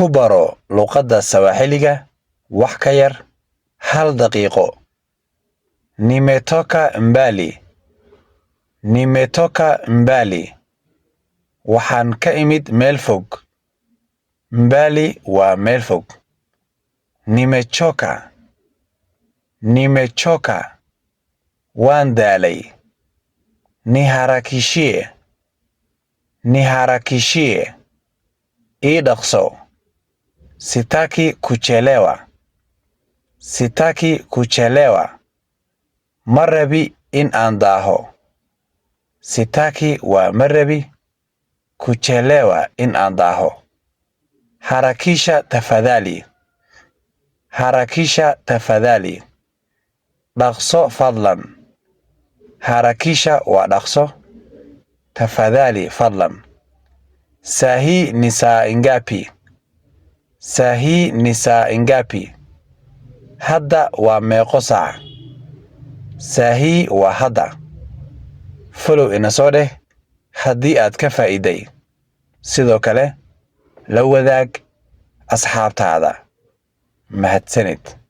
ku baro luqadda Sawaaxiliga wax ka yar hal daqiiqo. Nimetoka mbali. Nimetoka mbali. Waxaan ka imid meel fog. Mbali waa meel fog. Nimechoka. Nimechoka. Waan daalay. Niharakishie. Niharakishie. Ii dhaqso. Sitaki kuchelewa. Sitaki kuchelewa. Ma rabi in aan daaho. Sitaki waa ma rabi. Kuchelewa in aan daaho. Harakisha tafadhali. Harakisha tafadhali. Dhaqso fadlan. Harakisha waa dhaqso. Tafadhali fadlan. Sahi ni saa ngapi. Sahi ni saa ngapi. Hadda waa meeqo saac. Sahi waa hadda. Follow ina soo dheh haddii aad ka faa'iiday. Sidoo kale la wadaag asxaabtaada. Mahadsanid.